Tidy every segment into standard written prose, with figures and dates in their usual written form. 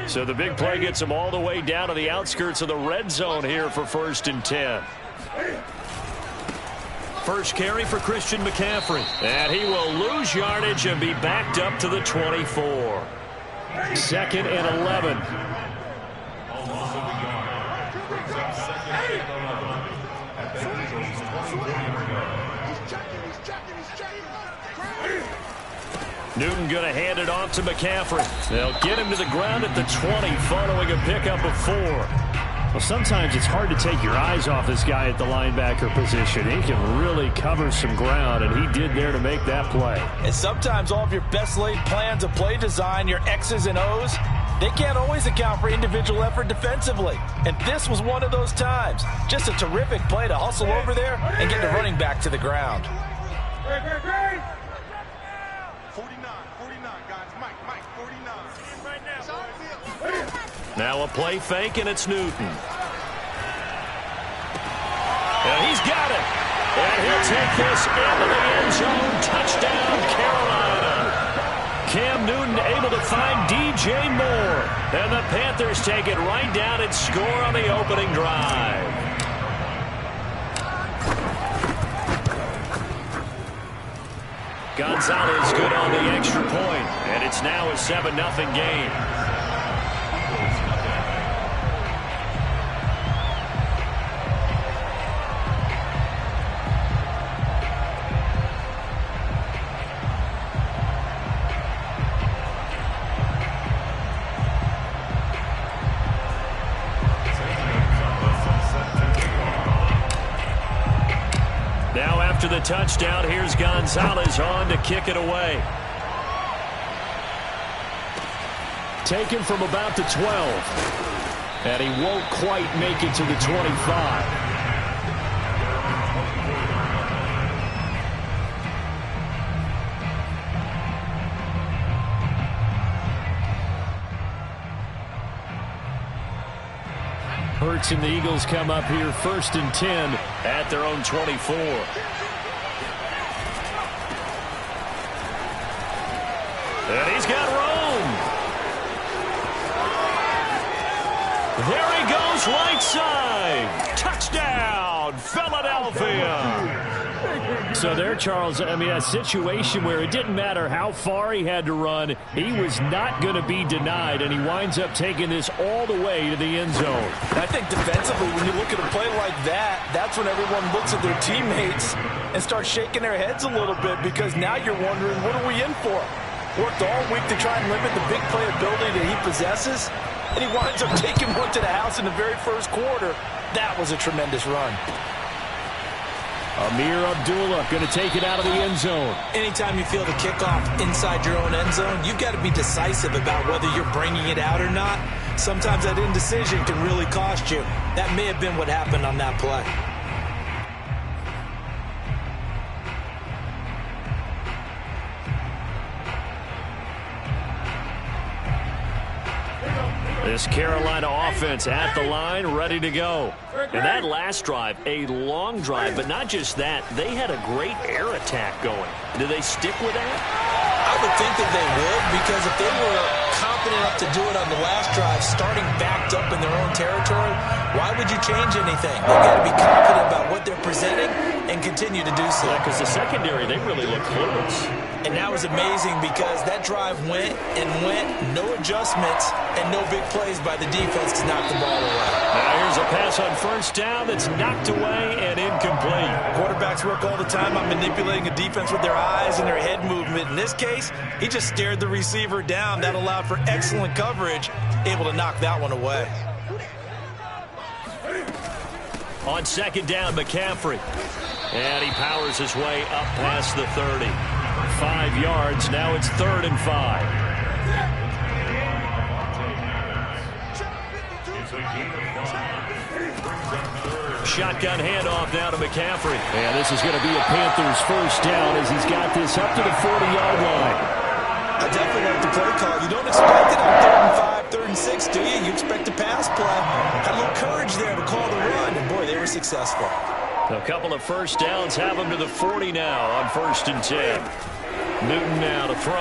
So the big play gets him all the way down to the outskirts of the red zone here for 1st and 10. First carry for Christian McCaffrey. And he will lose yardage and be backed up to the 24. 2nd and 11. Newton going to hand it off to McCaffrey. They'll get him to the ground at the 20 following a pickup of 4. Well, sometimes it's hard to take your eyes off this guy at the linebacker position. He can really cover some ground, and he did there to make that play. And sometimes all of your best laid plans of play design, your X's and O's, they can't always account for individual effort defensively. And this was one of those times. Just a terrific play to hustle over there and get the running back to the ground. 49, guys. Mike, 49. Right now. Now a play fake, and it's Newton. And he's got it. And he'll take this into the end zone. Touchdown, Carolina. Cam Newton able to find DJ Moore. And the Panthers take it right down and score on the opening drive. Gonzalez good on the extra point, and it's now a 7-0 game. Now after the touchdown, here's Gonzalez on to kick it away. Taken from about the 12. And he won't quite make it to the 25. Hurts and the Eagles come up here 1st and 10 at their own 24. And he's got Rome. There he goes, right side. Touchdown, Philadelphia. So there, Charles, I mean, a situation where it didn't matter how far he had to run. He was not going to be denied, and he winds up taking this all the way to the end zone. I think defensively, when you look at a play like that, that's when everyone looks at their teammates and starts shaking their heads a little bit, because now you're wondering, what are we in for? Worked all week to try and limit the big play ability that he possesses, and he winds up taking one to the house in the very first quarter. That was a tremendous run. Amir Abdullah going to take it out of the end zone. Anytime you feel the kickoff inside your own end zone, you've got to be decisive about whether you're bringing it out or not. Sometimes that indecision can really cost you. That may have been what happened on that play. This Carolina offense at the line, ready to go. And that last drive, a long drive, but not just that. They had a great air attack going. Do they stick with that? I would think that they would, because if they were confident enough to do it on the last drive, starting backed up in their own territory, why would you change anything? They've got to be confident about what they're presenting and continue to do so. Yeah, because the secondary, they really look close. And that was amazing, because that drive went and went, no adjustments, and no big plays by the defense to knock the ball away. Now here's a pass on first down that's knocked away and incomplete. Quarterbacks work all the time on manipulating a defense with their eyes and their head movement. In this case, he just stared the receiver down. That allowed for excellent coverage, able to knock that one away. On second down, McCaffrey. And he powers his way up past the 30. 5 yards. Now it's 3rd and 5. Shotgun handoff now to McCaffrey. And this is going to be a Panthers first down as he's got this up to the 40-yard line. I definitely like the play call. You don't expect it on 3rd and 5, 3rd and 6, do you? You expect a pass play. Had a little courage there to call the run, and boy, they were successful. A couple of first downs have him to the 40 now on 1st and 10. Newton now to throw.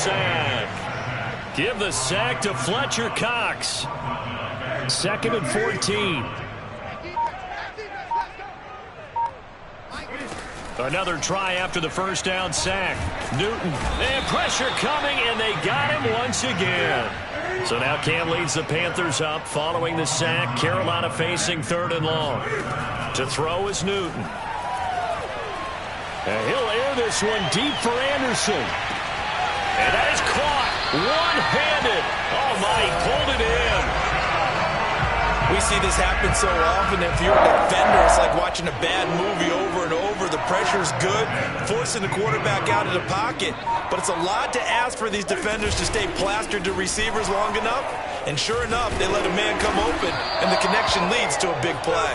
sack. Give the sack to Fletcher Cox. 2nd and 14. Another try after the first down sack. Newton, and pressure coming, and they got him once again. So now Cam leads the Panthers up following the sack. Carolina facing 3rd and long. To throw is Newton. And he'll air this one deep for Anderson. And that is caught one-handed. Oh, my, he pulled it in. We see this happen so often. If you're a defender, it's like watching a bad movie over and over. The pressure's good, forcing the quarterback out of the pocket. But it's a lot to ask for these defenders to stay plastered to receivers long enough. And sure enough, they let a man come open, and the connection leads to a big play.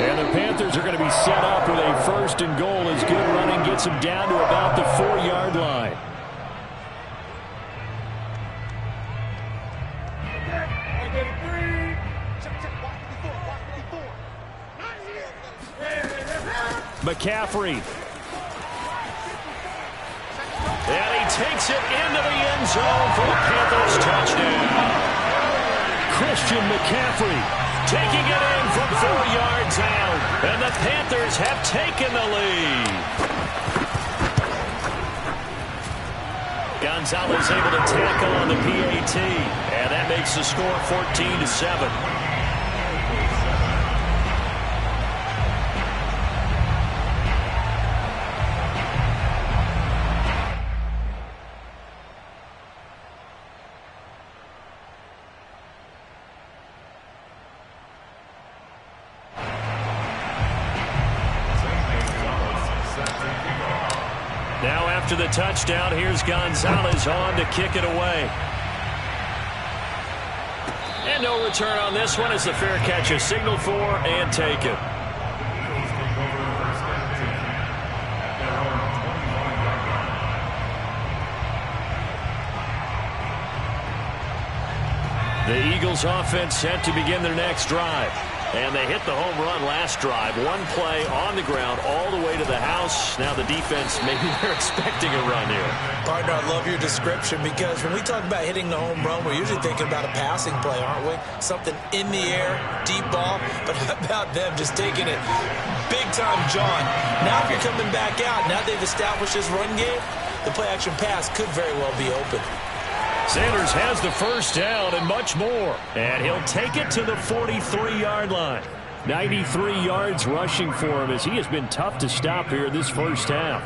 And the Panthers are going to be set up with a 1st and goal as good running gets them down to about the 4-yard line. McCaffrey. And he takes it into the end zone for the Panthers touchdown. Christian McCaffrey taking it in from 4 yards out. And the Panthers have taken the lead. Gonzalez able to tackle on the PAT. And that makes the score 14-7. Now after the touchdown, here's Gonzalez on to kick it away. And no return on this one as the fair catch is signaled for and taken. The Eagles offense set to begin their next drive. And they hit the home run last drive. One play on the ground all the way to the house. Now the defense, maybe they're expecting a run here. Partner, I love your description because when we talk about hitting the home run, we're usually thinking about a passing play, aren't we? Something in the air, deep ball. But how about them just taking it big time, John? Now if you're coming back out, now they've established this run game, the play-action pass could very well be open. Sanders has the first down and much more. And he'll take it to the 43-yard line. 93 yards rushing for him as he has been tough to stop here this first half.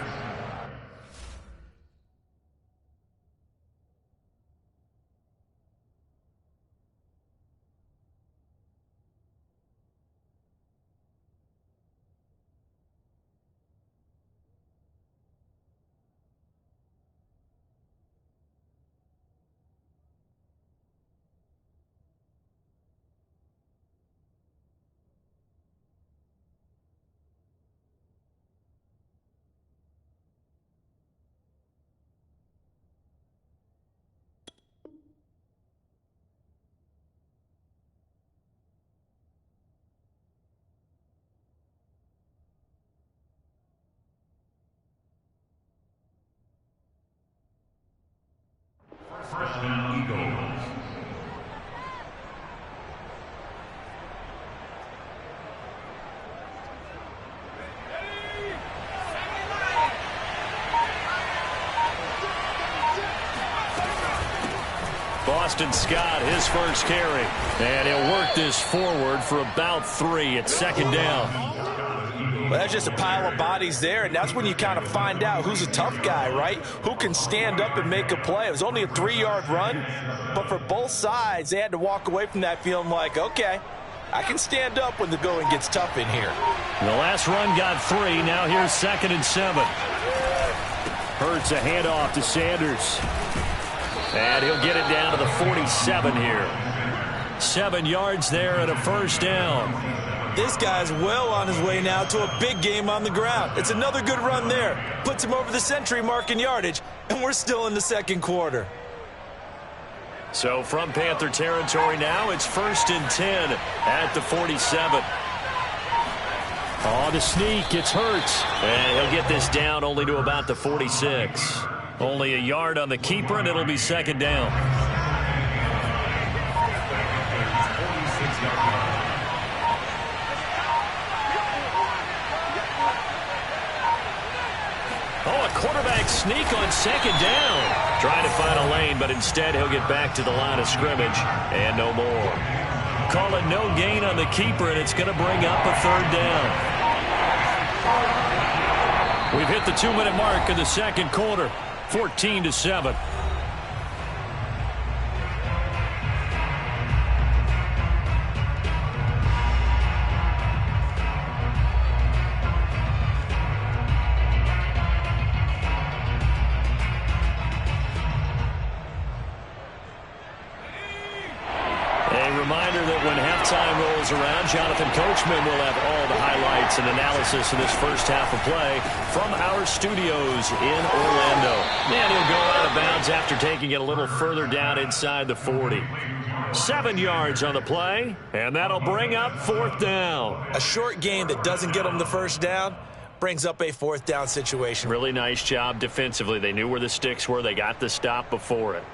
Freshman Eagles. Boston Scott, his first carry. And he'll work this forward for about 3 at 2nd down. Well, that's just a pile of bodies there, and that's when you kind of find out who's a tough guy, right? Who can stand up and make a play. It was only a 3-yard run, but for both sides, they had to walk away from that feeling like, okay, I can stand up when the going gets tough in here. The last run got 3. Now here's 2nd and 7. Hurts a handoff to Sanders. And he'll get it down to the 47 here. 7 yards there and a first down. This guy's well on his way now to a big game on the ground. It's another good run there. Puts him over the century mark in yardage, and we're still in the second quarter. So from Panther territory now, it's 1st and 10 at the 47. Oh, the sneak, it's Hurts. And he'll get this down only to about the 46. Only a yard on the keeper, and it'll be second down. Oh, a quarterback sneak on second down. Trying to find a lane, but instead he'll get back to the line of scrimmage and no more. Call it no gain on the keeper, and it's going to bring up a third down. We've hit the 2-minute mark in the second quarter. 14-7. Around, Jonathan Coachman will have all the highlights and analysis of this first half of play from our studios in Orlando. And he'll go out of bounds after taking it a little further down inside the 40. 7 yards on the play, and that'll bring up fourth down. A short gain that doesn't get them the first down brings up a fourth down situation. Really nice job defensively. They knew where the sticks were. They got the stop before it.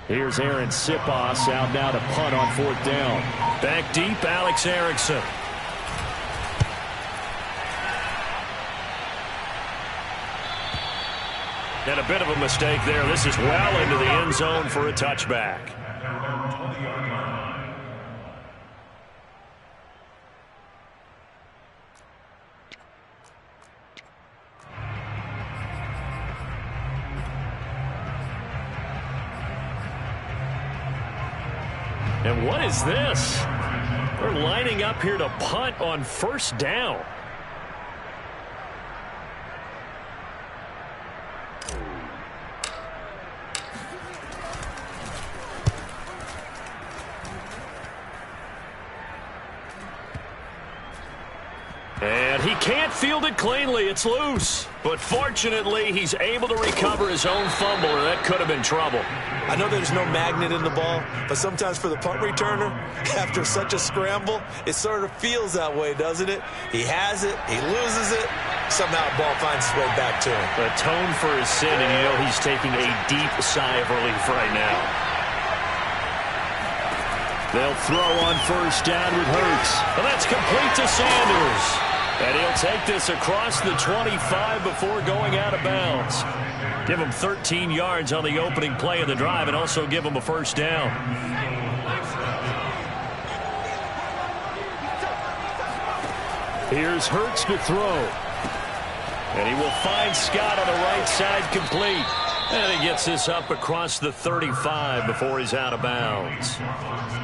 Here's Aaron Sipos out now to punt on fourth down. Back deep, Alex Erickson. And a bit of a mistake there. This is well into the end zone for a touchback. And what is this? They're lining up here to punt on first down. And he can't field it cleanly. It's loose. But fortunately, he's able to recover his own fumble, or that could have been trouble. I know there's no magnet in the ball, but sometimes for the punt returner, after such a scramble, it sort of feels that way, doesn't it? He has it, he loses it, somehow the ball finds its way back to him. Atone for his sin, and you know he's taking a deep sigh of relief right now. They'll throw on first down with Hurts. Well, that's complete to Sanders. And he'll take this across the 25 before going out of bounds. Give him 13 yards on the opening play of the drive and also give him a first down. Here's Hurts to throw. And he will find Scott on the right side complete. And he gets this up across the 35 before he's out of bounds.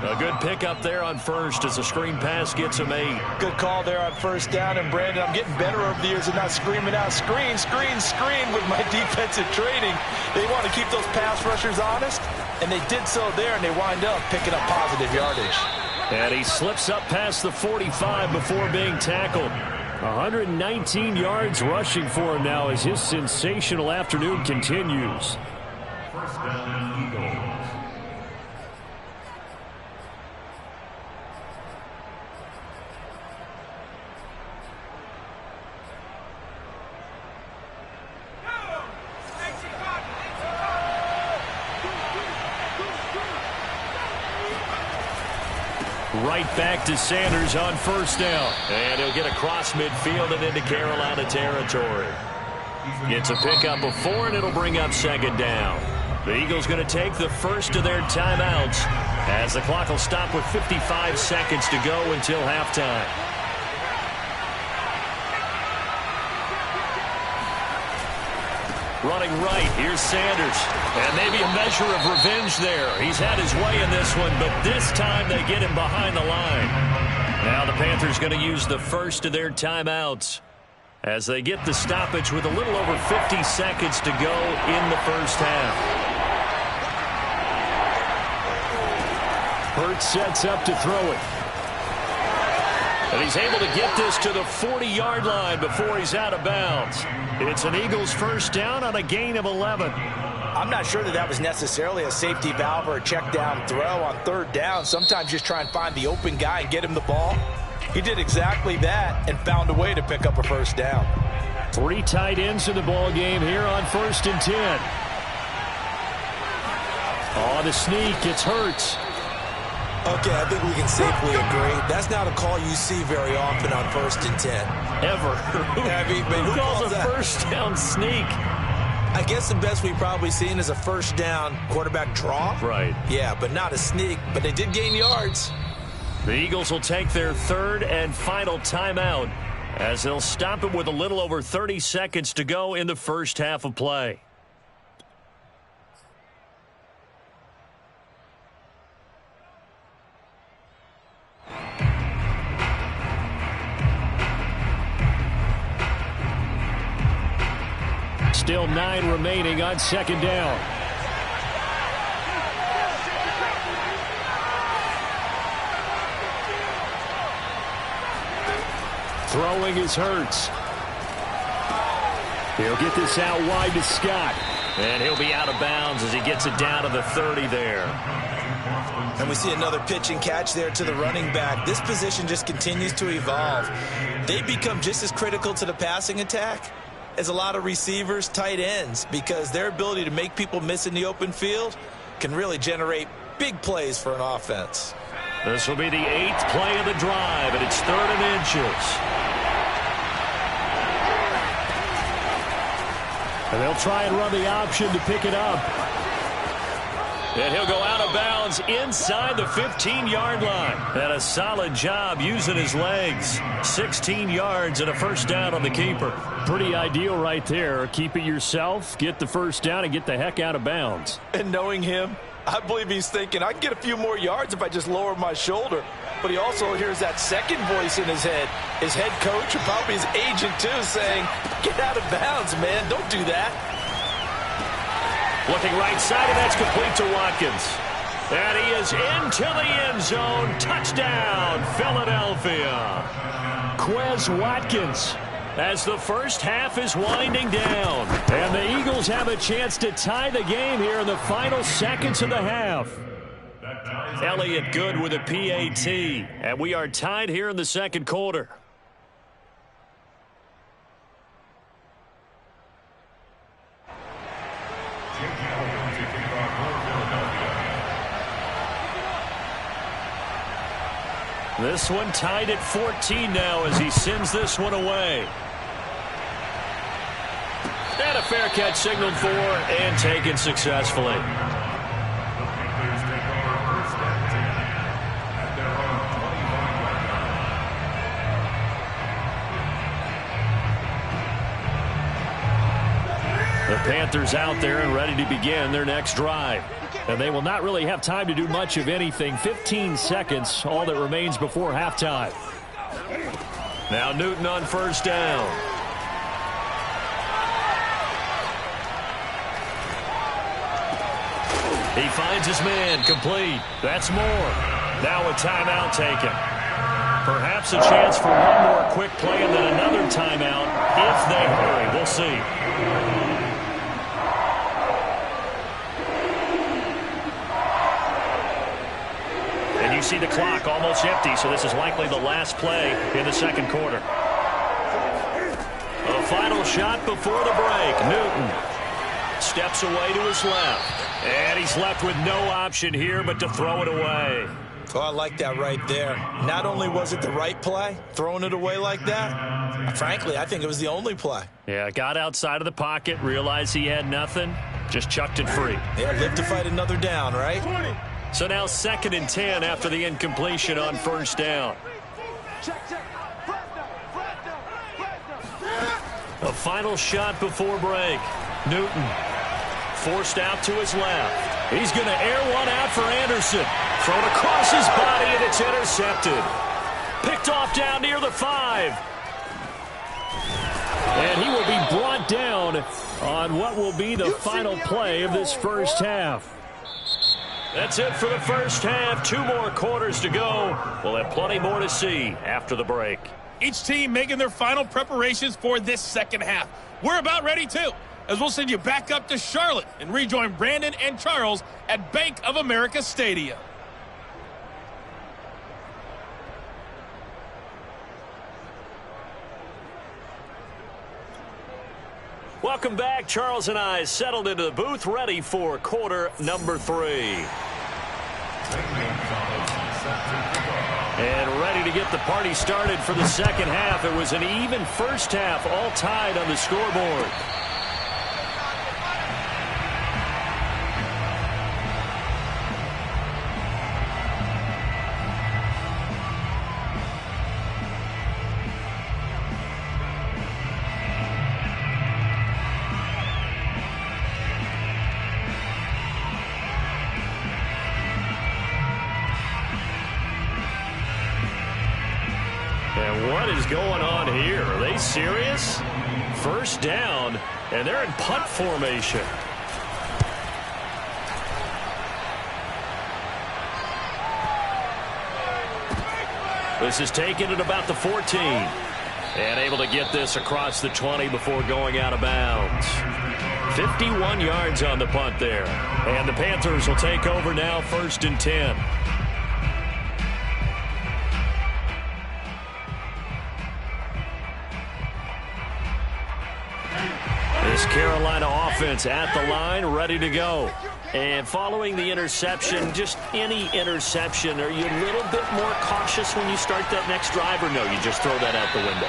A good pickup there on first as a screen pass gets him 8. Good call there on first down. And, Brandon, I'm getting better over the years and not screaming out, screen, screen, screen with my defensive training. They want to keep those pass rushers honest, and they did so there, and they wind up picking up positive yardage. And he slips up past the 45 before being tackled. 119 yards rushing for him now as his sensational afternoon continues. First down, Eagles. Right back to Sanders on first down. And he'll get across midfield and into Carolina territory. Gets a pickup of 4, and it'll bring up second down. The Eagles going to take the first of their timeouts as the clock will stop with 55 seconds to go until halftime. Running right, here's Sanders. And maybe a measure of revenge there. He's had his way in this one, but this time they get him behind the line. Now the Panthers going to use the first of their timeouts as they get the stoppage with a little over 50 seconds to go in the first half. Hurts sets up to throw it. And he's able to get this to the 40-yard line before he's out of bounds. It's an Eagles first down on a gain of 11. I'm not sure that was necessarily a safety valve or a check down throw on third down. Sometimes just try and find the open guy and get him the ball. He did exactly that and found a way to pick up a first down. 3 tight ends in the ball game here on 1st and 10. Oh, the sneak. It's Hurts. Okay, I think we can safely agree. That's not a call you see very often on 1st and 10. Ever. Who calls a that? first down sneak? I guess the best we've probably seen is a first down quarterback draw. Right. Yeah, but not a sneak. But they did gain yards. The Eagles will take their 3rd and final timeout as they'll stop it with a little over 30 seconds to go in the first half of play. Still 9 remaining on 2nd down. Throwing is Hurts. He'll get this out wide to Scott. And he'll be out of bounds as he gets it down to the 30 there. And we see another pitch and catch there to the running back. This position just continues to evolve. They become just as critical to the passing attack as a lot of receivers, tight ends, because their ability to make people miss in the open field can really generate big plays for an offense. This will be the 8th play of the drive, and it's 3rd and inches. And they'll try and run the option to pick it up. And he'll go out of bounds inside the 15-yard line. And a solid job using his legs. 16 yards and a first down on the keeper. Pretty ideal right there. Keep it yourself, get the first down, and get the heck out of bounds. And knowing him, I believe he's thinking, I can get a few more yards if I just lower my shoulder. But he also hears that second voice in his head. His head coach and probably his agent, too, saying, get out of bounds, man. Don't do that. Looking right side, and that's complete to Watkins. And he is into the end zone. Touchdown, Philadelphia. Quez Watkins. As the first half is winding down. And the Eagles have a chance to tie the game here in the final seconds of the half. Elliott Good with a PAT. And we are tied here in the second quarter. This one tied at 14 now as he sends this one away. And a fair catch signaled for and taken successfully. The Panthers out there and ready to begin their next drive. And they will not really have time to do much of anything. 15 seconds, all that remains before halftime. Now Newton on first down. He finds his man, complete. That's more. Now a timeout taken. Perhaps a chance for one more quick play and then another timeout if they hurry. We'll see. And you see the clock almost empty, so this is likely the last play in the second quarter. A final shot before the break. Newton steps away to his left. And he's left with no option here but to throw it away. Oh, I like that right there. Not only was it the right play, throwing it away like that, frankly, I think it was the only play. Yeah, got outside of the pocket, realized he had nothing, just chucked it free. Yeah, live to fight another down, right? So now 2nd and 10 after the incompletion on first down. A final shot before break. Newton forced out to his left. He's going to air one out for Anderson. Thrown across his body, and it's intercepted. Picked off down near the 5. And he will be brought down on what will be the final play of this first half. That's it for the first half. 2 more quarters to go. We'll have plenty more to see after the break. Each team making their final preparations for this second half. We're about ready too, as we'll send you back up to Charlotte and rejoin Brandon and Charles at Bank of America Stadium. Welcome back. Charles and I settled into the booth, ready for quarter number 3. And ready to get the party started for the second half. It was an even first half, all tied on the scoreboard. What is going on here? Are they serious? First down, and they're in punt formation. This is taken at about the 14. And able to get this across the 20 before going out of bounds. 51 yards on the punt there. And the Panthers will take over now, 1st and 10. This Carolina offense at the line, ready to go. And following the interception, just any interception, are you a little bit more cautious when you start that next drive, or no, you just throw that out the window?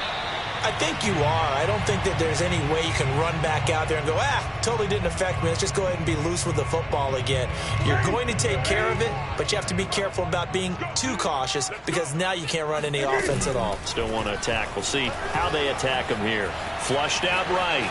I think you are. I don't think that there's any way you can run back out there and go, totally didn't affect me. Let's just go ahead and be loose with the football again. You're going to take care of it, but you have to be careful about being too cautious because now you can't run any offense at all. Still want to attack. We'll see how they attack him here. Flushed out right.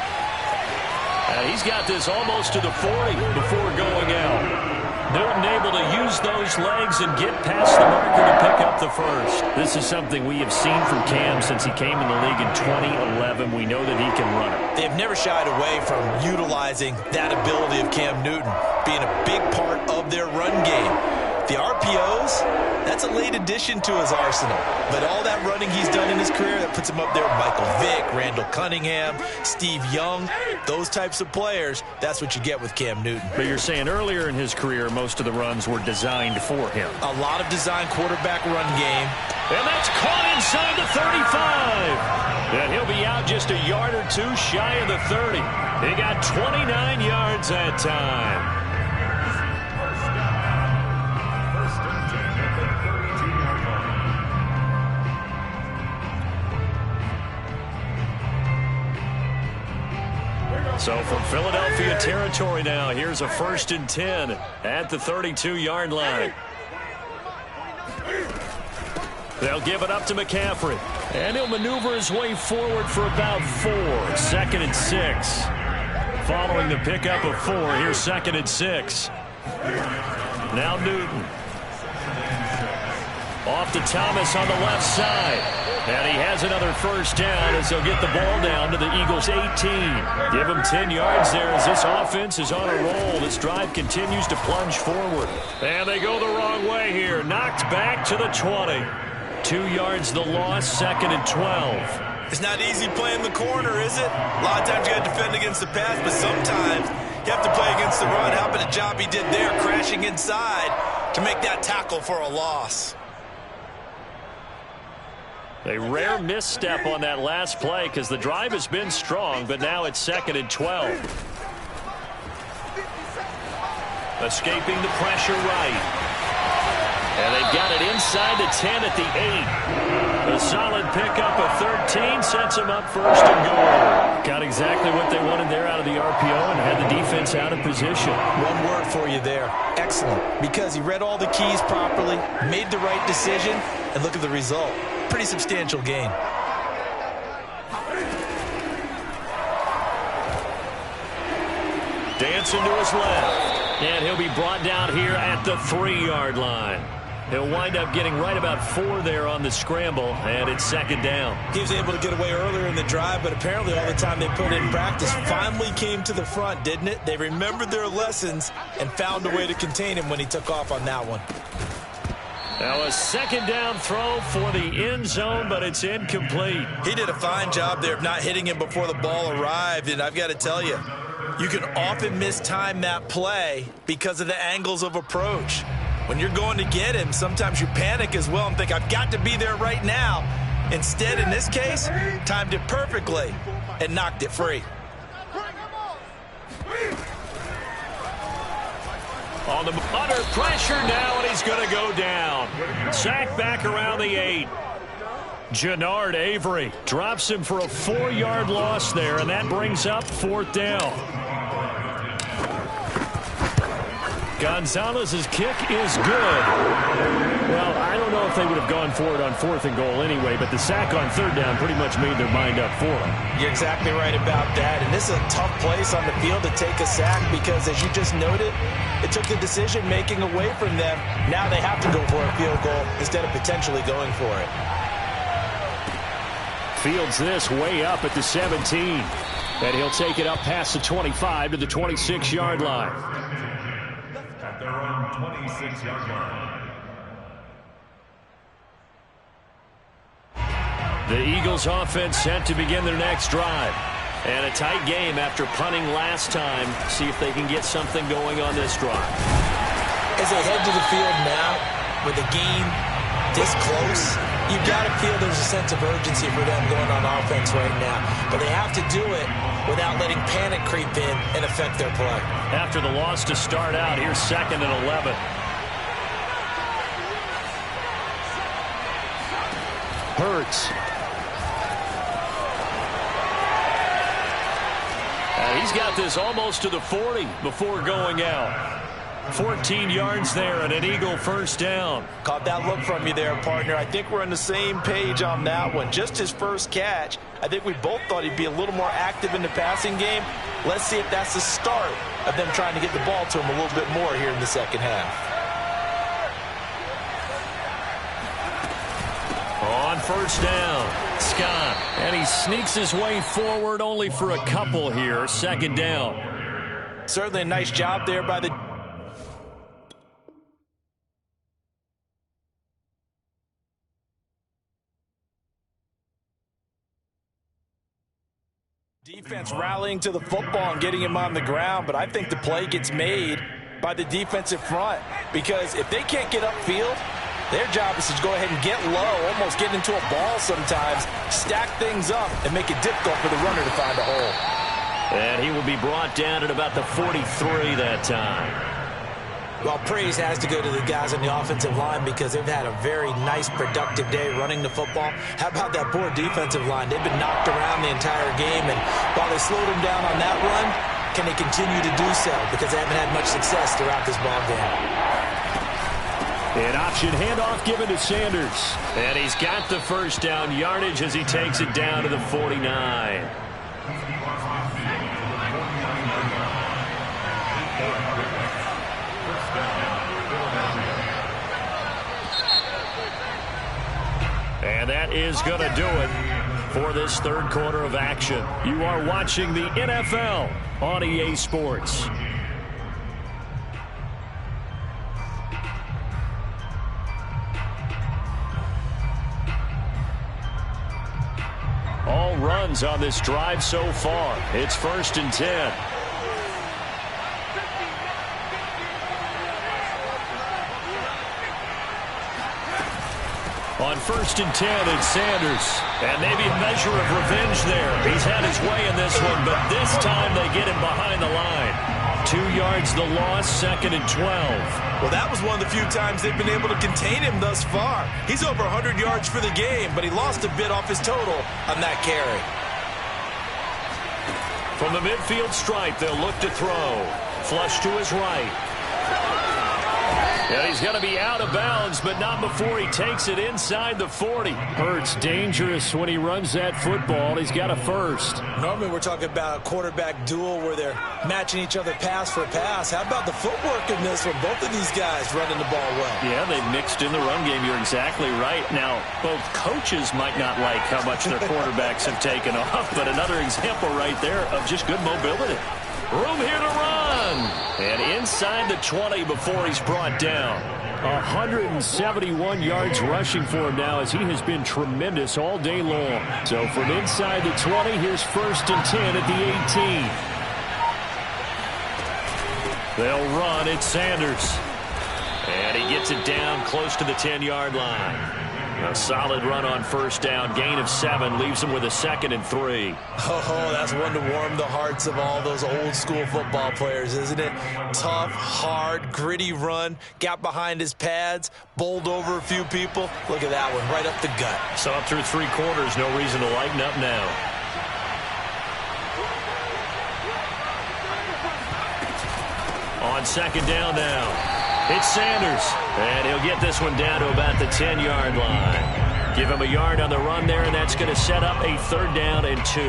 He's got this almost to the 40 before going out. Newton able to use those legs and get past the marker to pick up the first. This is something we have seen from Cam since he came in the league in 2011. We know that he can run it. They've never shied away from utilizing that ability of Cam Newton being a big part of their run game. The RPOs, that's a late addition to his arsenal. But all that running he's done in his career, that puts him up there with Michael Vick, Randall Cunningham, Steve Young, those types of players, that's what you get with Cam Newton. But you're saying earlier in his career, most of the runs were designed for him. A lot of designed quarterback run game. And that's caught inside the 35. And he'll be out just a yard or two shy of the 30. He got 29 yards that time. So from Philadelphia territory now, here's a 1st and 10 at the 32-yard line. They'll give it up to McCaffrey. And he'll maneuver his way forward for about 4. 2nd and 6. Following the pickup of 4, here's 2nd and 6. Now Newton. Off to Thomas on the left side. And he has another first down as they'll get the ball down to the Eagles' 18. Give him 10 yards there as this offense is on a roll. This drive continues to plunge forward. And they go the wrong way here. Knocked back to the 20. 2 yards the loss, 2nd and 12. It's not easy playing the corner, is it? A lot of times you got to defend against the pass, but sometimes you have to play against the run. How about the job he did there, crashing inside to make that tackle for a loss? A rare misstep on that last play because the drive has been strong, but now it's 2nd and 12. Escaping the pressure right. And they've got it inside the 10 at the 8. A solid pickup of 13 sets them up 1st and goal. Got exactly what they wanted there out of the RPO and had the defense out of position. One word for you there. Excellent. Because he read all the keys properly, made the right decision, and look at the result. Pretty substantial gain. Dancing to his left. And he'll be brought down here at the 3-yard line. He'll wind up getting right about 4 there on the scramble, and it's second down. He was able to get away earlier in the drive, but apparently all the time they put in practice finally came to the front, didn't it? They remembered their lessons and found a way to contain him when he took off on that one. Now a second down throw for the end zone, but it's incomplete. He did a fine job there of not hitting him before the ball arrived, and I've got to tell you, you can often mistime that play because of the angles of approach. When you're going to get him, sometimes you panic as well and think, I've got to be there right now. Instead, in this case, timed it perfectly and knocked it free. Under pressure now, and he's going to go down. Sacked back around the 8. Jannard Avery drops him for a 4-yard loss there, and that brings up 4th down. Gonzalez's kick is good. Well, I don't know if they would have gone for it on 4th and goal anyway, but the sack on 3rd down pretty much made their mind up for it. You're exactly right about that, and this is a tough place on the field to take a sack because, as you just noted, it took the decision-making away from them. Now they have to go for a field goal instead of potentially going for it. Fields this way up at the 17. And he'll take it up past the 25 to the 26-yard line. At their own 26-yard line. The Eagles offense set to begin their next drive. And a tight game after punting last time. See if they can get something going on this drive. As they head to the field now, with the game this close, you've got to feel there's a sense of urgency for them going on offense right now. But they have to do it without letting panic creep in and affect their play. After the loss to start out, here's 2nd and 11. Hurts. He's got this almost to the 40 before going out. 14 yards there and an Eagle first down. Caught that look from you there, partner. I think we're on the same page on that one. Just his first catch. I think we both thought he'd be a little more active in the passing game. Let's see if that's the start of them trying to get the ball to him a little bit more here in the second half. On first down, Scott. And he sneaks his way forward only for a couple here. 2nd down. Certainly a nice job there by the defense rallying to the football and getting him on the ground, but I think the play gets made by the defensive front because if they can't get upfield, their job is to go ahead and get low, almost get into a ball sometimes, stack things up, and make it difficult for the runner to find a hole. And he will be brought down at about the 43 that time. Well, praise has to go to the guys on the offensive line because they've had a very nice, productive day running the football. How about that poor defensive line? They've been knocked around the entire game, and while they slowed them down on that run, can they continue to do so? Because they haven't had much success throughout this ball game. An option handoff given to Sanders. And he's got the first down yardage as he takes it down to the 49. And that is going to do it for this 3rd quarter of action. You are watching the NFL on EA Sports. All runs on this drive so far. It's 1st and 10. On 1st and 10, it's Sanders. And maybe a measure of revenge there. He's had his way in this one, but this time they get him behind the line. 2 yards the loss, 2nd and 12. Well, that was one of the few times they've been able to contain him thus far. He's over 100 yards for the game, but he lost a bit off his total on that carry. From the midfield stripe, they'll look to throw. Flush to his right. And he's going to be out of bounds, but not before he takes it inside the 40. Hurts dangerous when he runs that football. He's got a first. Normally we're talking about a quarterback duel where they're matching each other pass for pass. How about the footwork in this one? Both of these guys running the ball well. Yeah, they've mixed in the run game. You're exactly right. Now, both coaches might not like how much their quarterbacks have taken off, but another example right there of just good mobility. Room here to run. And inside the 20 before he's brought down. 171 yards rushing for him now as he has been tremendous all day long. So from inside the 20, here's 1st and 10 at the 18. They'll run. It's Sanders. And he gets it down close to the 10-yard line. A solid run on 1st down. Gain of 7 leaves him with a 2nd and 3. Oh, that's one to warm the hearts of all those old-school football players, isn't it? Tough, hard, gritty run. Got behind his pads, bowled over a few people. Look at that one, right up the gut. So up through 3 quarters, no reason to lighten up now. On 2nd down now. It's Sanders, and he'll get this one down to about the 10-yard line. Give him a yard on the run there, and that's going to set up a 3rd down and 2.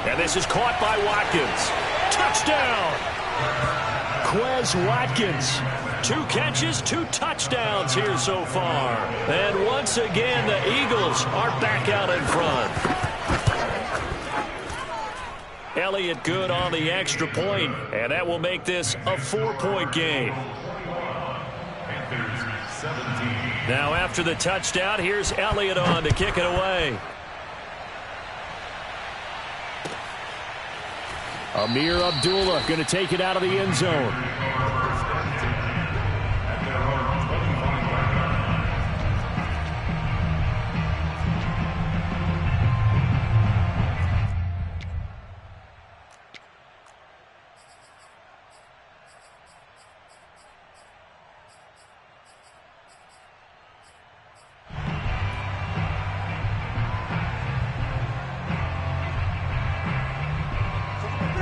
And this is caught by Watkins. Touchdown! Quez Watkins. 2 catches, 2 touchdowns here so far. And once again, the Eagles are back out in front. Elliott good on the extra point, and that will make this a 4-point game. Now after the touchdown, here's Elliott on to kick it away. Amir Abdullah going to take it out of the end zone.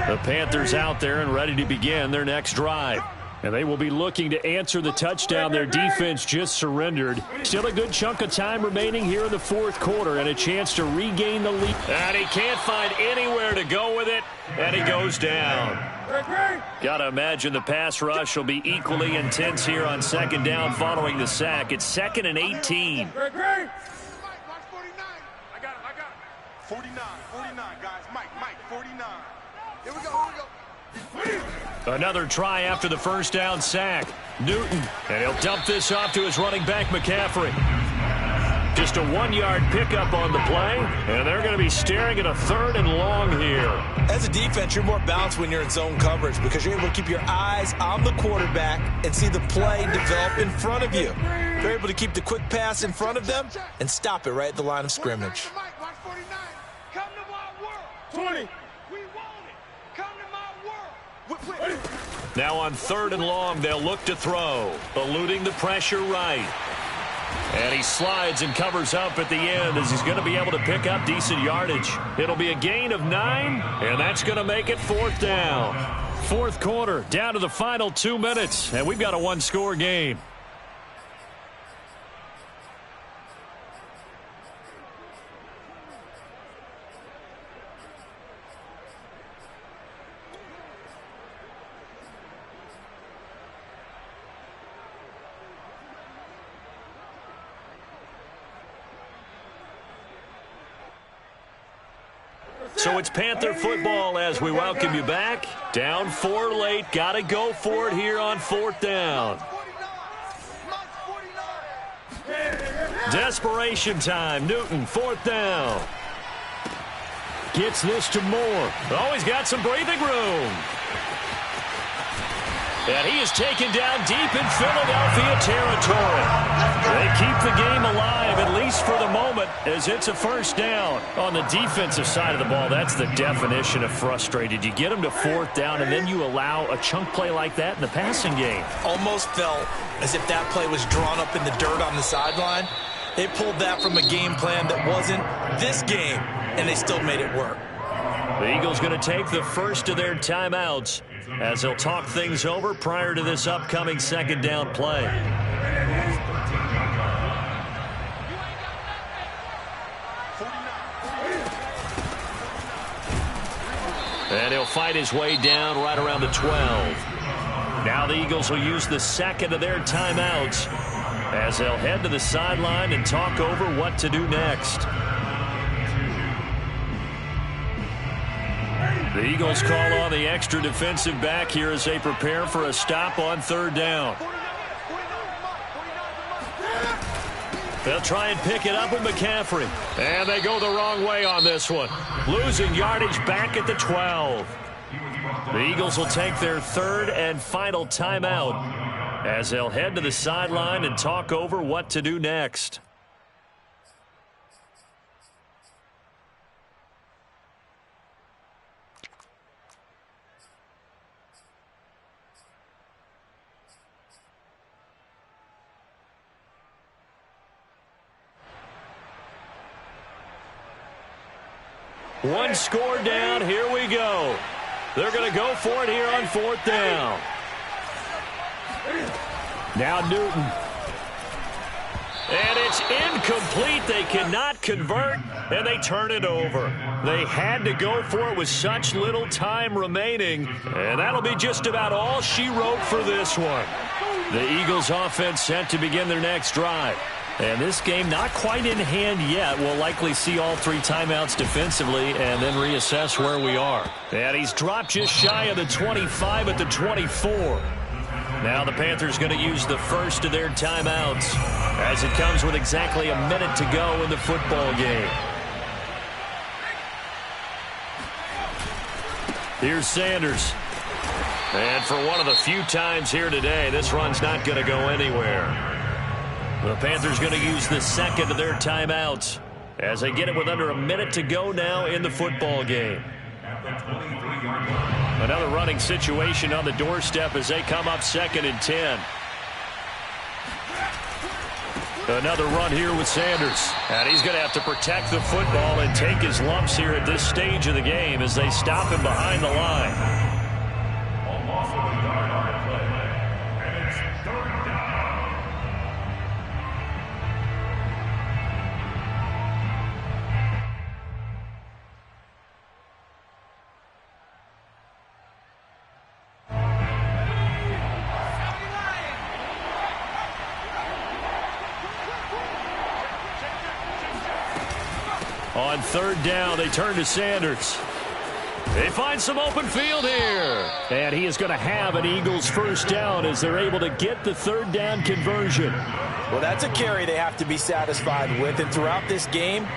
The Panthers out there and ready to begin their next drive. And they will be looking to answer the touchdown their defense just surrendered. Still a good chunk of time remaining here in the 4th quarter and a chance to regain the lead. And he can't find anywhere to go with it, and he goes down. Got to imagine the pass rush will be equally intense here on 2nd down following the sack. It's 2nd and 18. I got it. 49, guys. Mike, 49. Here we go. Another try after the 1st down sack. Newton, and he'll dump this off to his running back, McCaffrey. Just a 1-yard pickup on the play, and they're going to be staring at a 3rd and long here. As a defense, you're more balanced when you're in zone coverage because you're able to keep your eyes on the quarterback and see the play develop in front of you. You're able to keep the quick pass in front of them and stop it right at the line of scrimmage. Watch 49. Come to my world. 20. We want it. Come to my world. Now on 3rd and long, they'll look to throw, eluding the pressure right. And he slides and covers up at the end as he's going to be able to pick up decent yardage. It'll be a gain of 9, and that's going to make it 4th down. 4th quarter, down to the final 2 minutes, and we've got a 1-score game. So it's Panther football as we welcome you back. Down 4 late. Got to go for it here on 4th down. Desperation time. Newton, 4th down. Gets this to Moore. Oh, he's got some breathing room. And he is taken down deep in Philadelphia territory. They keep the game alive, at least for the moment, as it's a 1st down. On the defensive side of the ball, that's the definition of frustrated. You get them to 4th down, and then you allow a chunk play like that in the passing game. Almost felt as if that play was drawn up in the dirt on the sideline. They pulled that from a game plan that wasn't this game, and they still made it work. The Eagles going to take the first of their timeouts as they'll talk things over prior to this upcoming second down play. And he'll fight his way down right around the 12. Now the Eagles will use the second of their timeouts as they'll head to the sideline and talk over what to do next. The Eagles call on the extra defensive back here as they prepare for a stop on third down. They'll try and pick it up with McCaffrey. And they go the wrong way on this one. Losing yardage back at the 12. The Eagles will take their third and final timeout as they'll head to the sideline and talk over what to do next. One score down. Here we go. They're going to go for it here on fourth down. Now Newton. And it's incomplete. They cannot convert, and they turn it over. They had to go for it with such little time remaining, and that'll be just about all she wrote for this one. The Eagles offense set to begin their next drive. And this game not quite in hand yet. We'll likely see all three timeouts defensively and then reassess where we are. And he's dropped just shy of the 25 at the 24. Now the Panthers going to use the first of their timeouts as it comes with exactly a minute to go in the football game. Here's Sanders. And for one of the few times here today, this run's not going to go anywhere. The Panthers going to use the second of their timeouts as they get it with under a minute to go now in the football game. Another running situation on the doorstep as they come up 2nd and 10. Another run here with Sanders. And he's going to have to protect the football and take his lumps here at this stage of the game as they stop him behind the line. On third down, they turn to Sanders. They find some open field here. And he is going to have an Eagles first down as they're able to get the third down conversion. Well, that's a carry they have to be satisfied with. And throughout this game,